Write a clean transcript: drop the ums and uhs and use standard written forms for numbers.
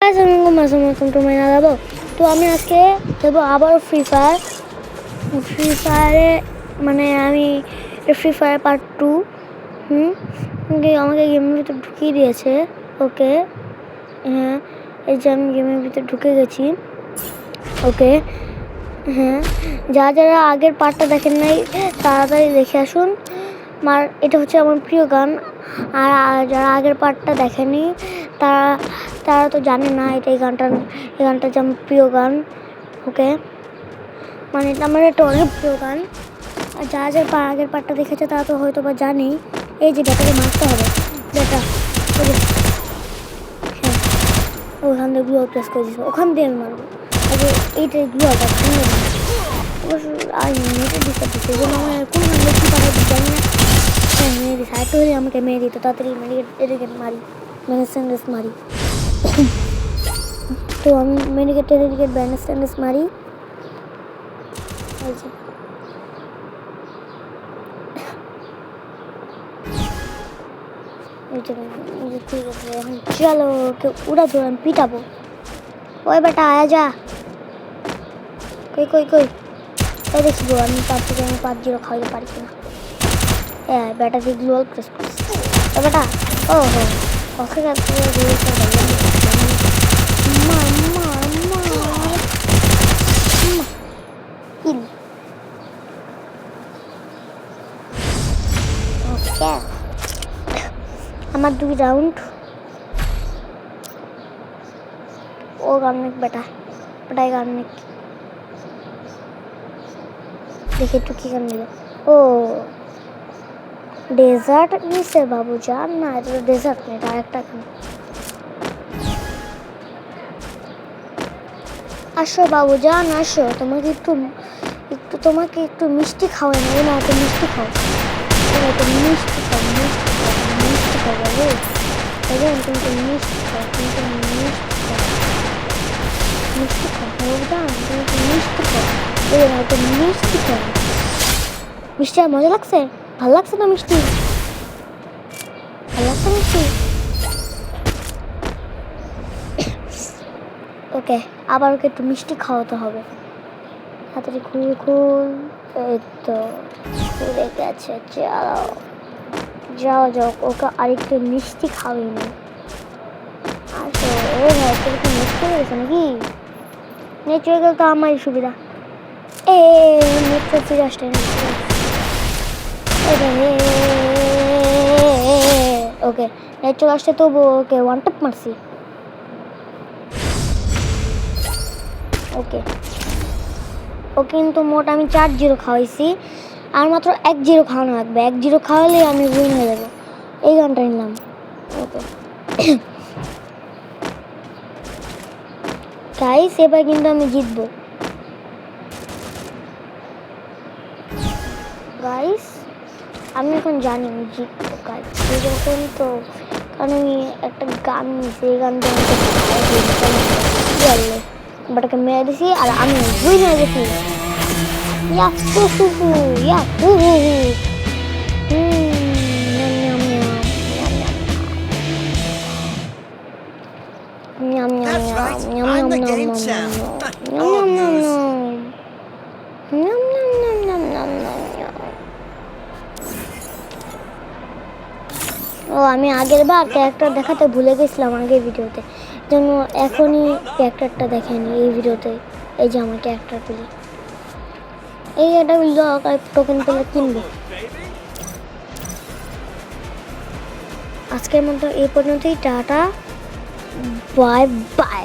আসসালামু তুমি না যাবো। তো আমি আজকে দেবো আবারও ফ্রি ফায়ারে, মানে আমি ফ্রি ফায়ার পার্ট 2। আমাকে গেমের ভিতরে ঢুকিয়ে দিয়েছে। ওকে, হ্যাঁ, এই যে আমি গেমের ভিতরে ঢুকে গেছি। ওকে, হ্যাঁ, যারা আগের পার্টটা দেখেন নাই তাড়াতাড়ি দেখে আসুন। এটা হচ্ছে আমার প্রিয় গান। আর যারা আগের পার্টটা দেখেনি তারা তো জানে না এই গানটা যে আমার প্রিয় গান। ওকে, মানে এটা আমার একটা অনেক প্রিয় গান। আর যারা আগের পার্টটা দেখেছে তারা তো হয়তো বা জানি। এই যে ব্যাটাকে মারতে হবে, ব্যাটা, হ্যাঁ, ওখান দিয়ে গ্লু প্রেস করে দিচ্ছি, ওখান দিয়ে আমি মারবো। আগে এইটা গ্লুটা ভেঙে অবশ্য আর নেটে ডিস্টার্ব দিচ্ছে, এই জন্য আমার কোন গান কি পাঠাই জানি না। হ্যাঁ, মেরে দিচ্ছে, আরেকটু হলে আমাকে মেরে দিত। তাড়াতাড়ি মেডিকেট মারি, ব্যান্ডেজ মারি। তো আমি মেডিকেট ব্যান্ডেজ মারি। ঠিক আছে, এখন চলো ওকে উড়া ধরে আমি পিটাবো। ওই বেটা আয়া যা, কই তাই দেখবো আমি তার থেকে আমি 5-0 খাওয়াতে পারি কিনা। হ্যাঁ, বেটা দিয়ে গ্লোয়াল প্রেস করছি। ও বেটা, ও হো, ওকে আমার 2 রাউন্ড। ও গার্নিক বেটাই গার্নিক দেখে একটু কি গান নিল। ও ডেজার্ট নিছে বাবু জান, না এটা তো ডেজার্ট নেই, এটা আরেকটা গান। আসো বাবু জান আসো, তোমাকে একটু মিষ্টি খাওয়াই নেবে না, তো মিষ্টি খাও, মিষ্টি খাও বাবু, তুমি তো মিষ্টি খাও মিষ্টি আর মজা লাগছে, ভালো লাগছে না মিষ্টি, ওকে, আবার ওকে একটু মিষ্টি খাওয়াতে হবে। তাড়াতাড়ি খুল, এই তো খুলে গেছে। যাও ওকে আরেকটু মিষ্টি খাওয়াই নি। আসো, ও ভাই তোর কি মিষ্টি হয়ে গেছে নাকি? নেট চলে গেলে তো আমারই সুবিধা। নেট তো ফিরে আসতে ওকে, নেট চলে আসতে তবু ওকে ওয়ান ট্যাপ মারছি। ওকে, কিন্তু মোট আমি 4-0 খাওয়াইছি, আর মাত্র 1-0 খাওয়ানো লাগবে। 1-0 খাওয়ালে আমি উইন হয়ে যাবো। এই গানটা নিলাম। ওকে গাইস, এবার কিন্তু আমি জিতবো গাইস, আমি এখন জানি আমি জিতবো গাইস। যখন তো কারণ আমি একটা গান নিয়েছি, এই গানটা বললে বাটাকে মেরে দিছি আর আমি উইন হয়ে গেছি। ও আমি আগের বার ক্যারেক্টার দেখাতে ভুলে গেছিলাম আগের ভিডিওতে, জন্য এখনই ক্যারেক্টারটা দেখেনি এই ভিডিওতে। এই যে আমার ক্যারেক্টারগুলি, এই এটা টোকেন পেলে কিনবো। আজকের মতো এই পর্যন্তই, টাটা বাই বাই।